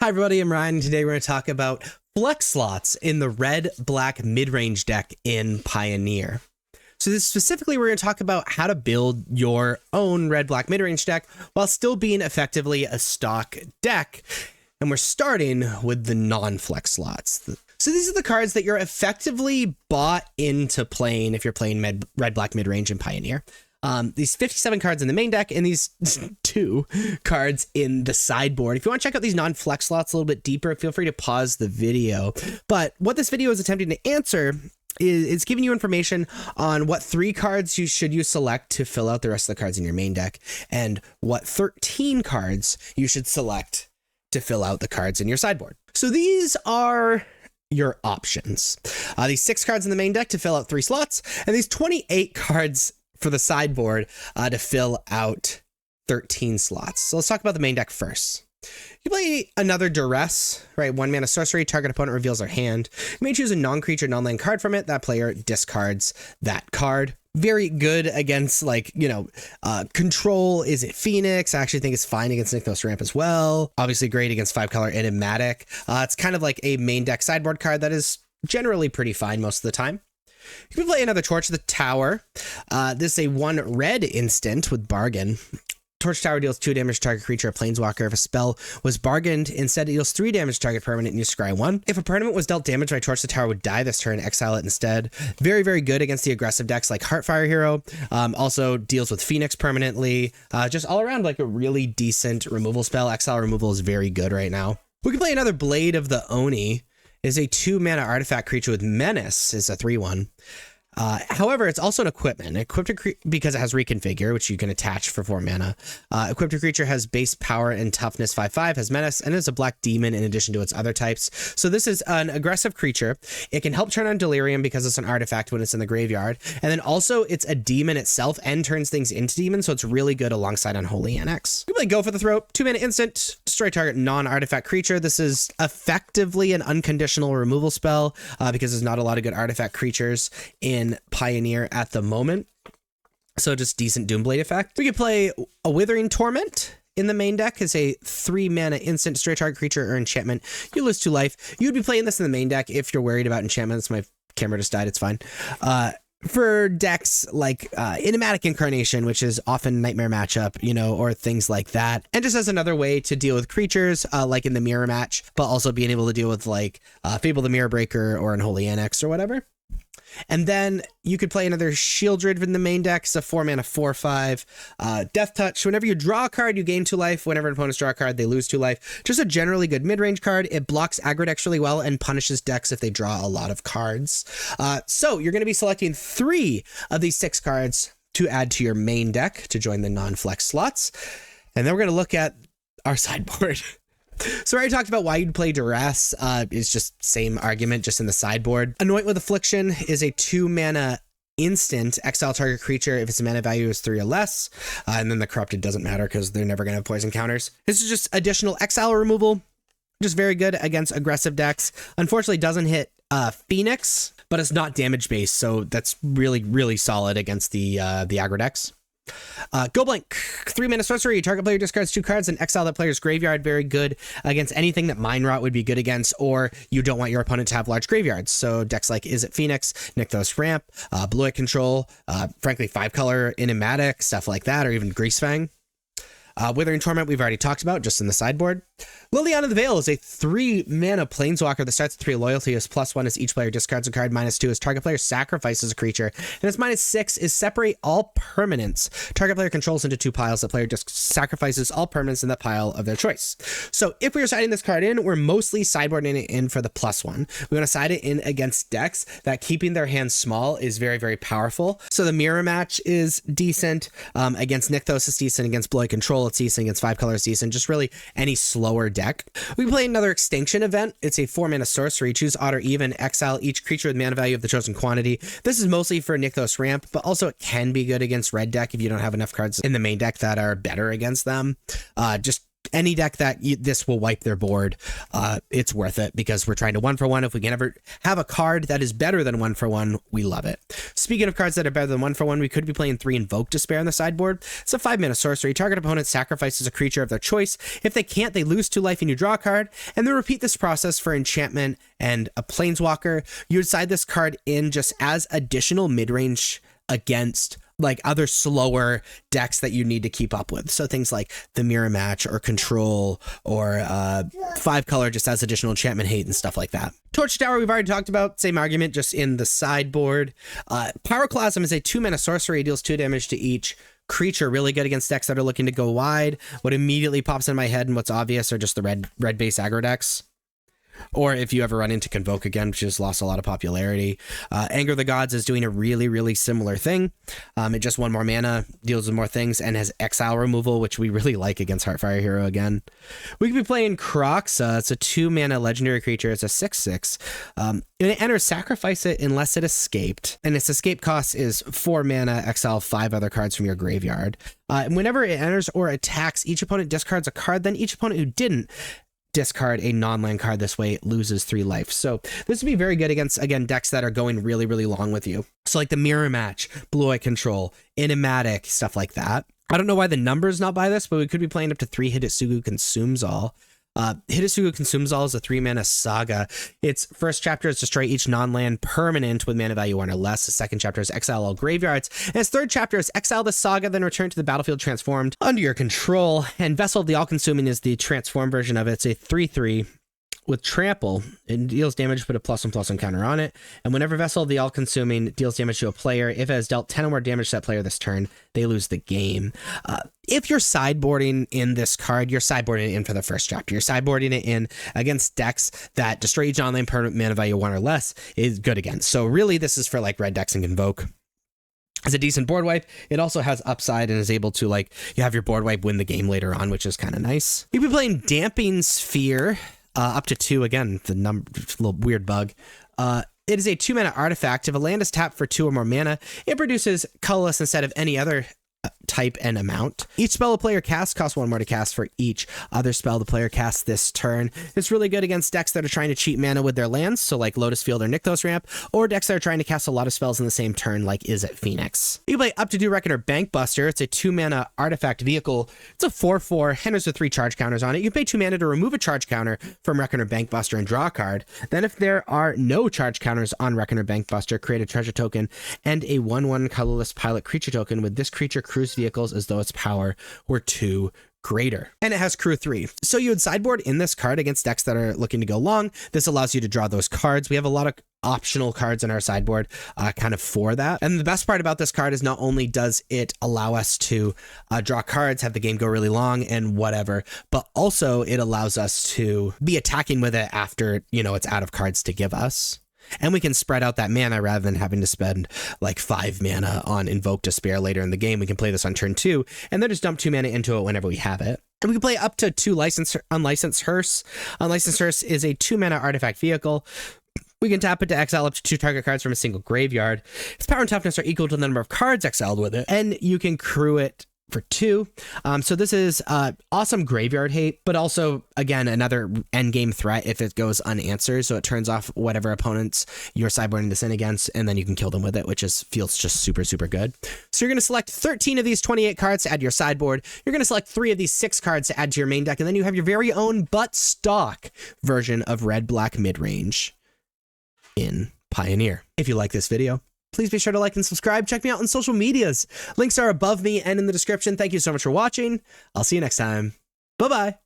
Hi everybody, I'm Ryan, and today we're going to talk about flex slots in the red-black mid-range deck in Pioneer. So this specifically, we're going to talk about how to build your own red-black mid-range deck while still being effectively a stock deck. And we're starting with the non-flex slots. So these are the cards that you're effectively bought into playing if you're playing red-black mid-range in Pioneer. These 57 cards in the main deck and these 2 cards in the sideboard. If you want to check out these non-flex slots a little bit deeper, feel free to pause the video. But what this video is attempting to answer is giving you information on what 3 cards you select to fill out the rest of the cards in your main deck, and what 13 cards you should select to fill out the cards in your sideboard. So these are your options. These 6 cards in the main deck to fill out 3 slots, and these 28 cards for the sideboard to fill out 13 slots. So let's talk about the main deck first. You play another Duress, right? 1 mana sorcery, target opponent reveals their hand. You may choose a non-creature, non-land card from it. That player discards that card. Very good against, control. Is it Phoenix? I actually think it's fine against Rakdos Ramp as well. Obviously great against 5-color Enigmatic. It's kind of like a main deck sideboard card that is generally pretty fine most of the time. You can play another Torch the Tower. This is a 1 red instant with Bargain. Torch Tower deals 2 damage to target creature or planeswalker. If a spell was bargained, instead it deals 3 damage to target permanent and you scry 1. If a permanent was dealt damage by Torch the Tower would die this turn, exile it instead. Very, very good against the aggressive decks like Heartfire Hero. Also deals with Phoenix permanently. Just all around like a really decent removal spell. Exile removal is very good right now. We can play another Blade of the Oni. Is a 2 mana artifact creature with Menace, is a 3/1. However, it's also an equipment. Equipped because it has Reconfigure, which you can attach for 4 mana. Equipped creature has base power and toughness 5/5, has Menace, and is a black demon in addition to its other types. So this is an aggressive creature. It can help turn on Delirium because it's an artifact when it's in the graveyard. And then also it's a demon itself and turns things into demons, so it's really good alongside Unholy Annex. You play Go for the Throat, 2 mana instant, destroy target non-artifact creature. This is effectively an unconditional removal spell because there's not a lot of good artifact creatures in Pioneer at the moment, so just decent Doomblade effect. We could play a Withering Torment in the main deck. Is a 3 mana instant, destroy target creature or enchantment. You lose 2 life. You'd be playing this in the main deck if you're worried about enchantments. My camera just died, it's fine. For decks like Enigmatic Incarnation, which is often nightmare matchup, or things like that. And just as another way to deal with creatures, like in the mirror match, but also being able to deal with Fable the Mirror Breaker or Unholy Annex or whatever. And then you could play another Shieldred in the main deck. It's a 4 mana 4/5. Death Touch. Whenever you draw a card, you gain 2 life. Whenever opponents draw a card, they lose 2 life. Just a generally good mid-range card. It blocks aggro decks really well and punishes decks if they draw a lot of cards. So you're going to be selecting 3 of these 6 cards to add to your main deck to join the non-flex slots. And then we're going to look at our sideboard. So I already talked about why you'd play Duress. It's just same argument, just in the sideboard. Anoint with Affliction is a 2 mana instant, exile target creature if its mana value is 3 or less. And then the Corrupted doesn't matter because they're never going to have poison counters. This is just additional exile removal. Just very good against aggressive decks. Unfortunately, doesn't hit Phoenix, but it's not damage based. So that's really, really solid against the aggro decks. Go Blank, 3 mana sorcery. Target player discards 2 cards and exile that player's graveyard. Very good against anything that Mind Rot would be good against, or you don't want your opponent to have large graveyards. So decks like Is It Phoenix, Rakdos Ramp, Blue Eye Control, frankly 5-color Enigmatic, stuff like that, or even Greasefang. Withering Torment we've already talked about, just in the sideboard. Liliana the Veil is a 3 mana planeswalker that starts at 3 loyalty. Is +1 as each player discards a card. -2 as target player sacrifices a creature. And its -6 is separate all permanents. Target player controls into 2 piles. The player just sacrifices all permanents in the pile of their choice. So if we were siding this card in, we're mostly sideboarding it in for the +1. We want to side it in against decks that keeping their hands small is very, very powerful. So the mirror match is decent. Against Nykthos it's decent. Against Blue Eye Control it's decent. Against 5 colors decent. Just really any slower deck. We play another Extinction event. It's a 4 mana sorcery. Choose odd or even. Exile each creature with mana value of the chosen quantity. This is mostly for Nykthos Ramp, but also it can be good against red deck if you don't have enough cards in the main deck that are better against them. Just any deck that this will wipe their board, it's worth it because we're trying to 1-for-1. If we can ever have a card that is better than 1-for-1, we love it. Speaking of cards that are better than 1-for-1, we could be playing 3 Invoke Despair on the sideboard. It's a 5-mana sorcery. Target opponent sacrifices a creature of their choice. If they can't, they lose 2 life and you draw a card, and then repeat this process for enchantment and a planeswalker. You would side this card in just as additional mid-range against like other slower decks that you need to keep up with. So things like the Mirror Match or Control or 5-color just has additional enchantment hate and stuff like that. Torch Tower we've already talked about, same argument, just in the sideboard. Pyroclasm is a 2-mana sorcery, deals 2 damage to each creature, really good against decks that are looking to go wide. What immediately pops in my head and what's obvious are just the red base aggro decks. Or if you ever run into Convoke again, which has lost a lot of popularity. Anger of the Gods is doing a really, really similar thing. It just 1 more mana, deals with more things, and has exile removal, which we really like against Heartfire Hero again. We could be playing Croxa. It's a 2-mana legendary creature. It's a 6/6. When it enters, sacrifice it unless it escaped. And its escape cost is 4 mana, exile 5 other cards from your graveyard. Whenever it enters or attacks, each opponent discards a card, then each opponent who didn't discard a non-land card. This way it loses 3 life. So this would be very good against, again, decks that are going really, really long with you. So like the Mirror Match, Blue-Eye Control, Enigmatic, stuff like that. I don't know why the number's not by this, but we could be playing up to 3 Hidetsugu Consumes All. Hidetsugu Consumes All is a 3-mana saga. Its first chapter is destroy each non-land permanent with mana value 1 or less. The second chapter is exile all graveyards. And its third chapter is exile the saga, then return to the battlefield transformed under your control. And Vessel of the All-Consuming is the transformed version of it. It's a 3/3 with trample. It deals damage, put a +1/+1 counter on it. And whenever Vessel of the All-Consuming deals damage to a player, if it has dealt 10 or more damage to that player this turn, they lose the game. If you're sideboarding in this card, you're sideboarding it in for the first chapter. You're sideboarding it in against decks that destroy each online permanent mana value 1 or less is good against. So really, this is for like red decks and Convoke. It's a decent board wipe. It also has upside and is able to, like, you have your board wipe win the game later on, which is kind of nice. You'll be playing Damping Sphere. Up to 2, again, the little weird bug. It is a 2-mana artifact. If a land is tapped for 2 or more mana, it produces colorless instead of any other type and amount. Each spell a player casts costs 1 more to cast for each other spell the player casts this turn. It's really good against decks that are trying to cheat mana with their lands, so like Lotus Field or Nykthos Ramp, or decks that are trying to cast a lot of spells in the same turn, like Is It Phoenix. You play Up to Do Reckoner Bankbuster. It's a 2-mana artifact vehicle. It's a 4/4, enters with 3 charge counters on it. You pay 2 mana to remove a charge counter from Reckoner Bankbuster and draw a card. Then if there are no charge counters on Reckoner Bankbuster, create a treasure token and a 1/1 colorless pilot creature token with this creature cruise vehicles as though its power were 2 greater. And it has crew 3. So you would sideboard in this card against decks that are looking to go long. This allows you to draw those cards. We have a lot of optional cards in our sideboard kind of for that. And the best part about this card is not only does it allow us to draw cards, have the game go really long and whatever, but also it allows us to be attacking with it after, you know, it's out of cards to give us. And we can spread out that mana rather than having to spend like 5 mana on Invoke Despair later in the game. We can play this on turn 2 and then just dump 2 mana into it whenever we have it. And we can play up to 2 Unlicensed Hearse. Unlicensed Hearse is a 2-mana artifact vehicle. We can tap it to exile up to 2 target cards from a single graveyard. Its power and toughness are equal to the number of cards exiled with it. And you can crew it for 2. So this is awesome graveyard hate, but also, again, another endgame threat if it goes unanswered. So it turns off whatever opponents you're sideboarding this in against, and then you can kill them with it, which feels just super, super good. So you're going to select 13 of these 28 cards to add to your sideboard. You're going to select 3 of these 6 cards to add to your main deck, and then you have your very own but stock version of red-black midrange in Pioneer. If you like this video, please be sure to like and subscribe. Check me out on social medias. Links are above me and in the description. Thank you so much for watching. I'll see you next time. Bye-bye.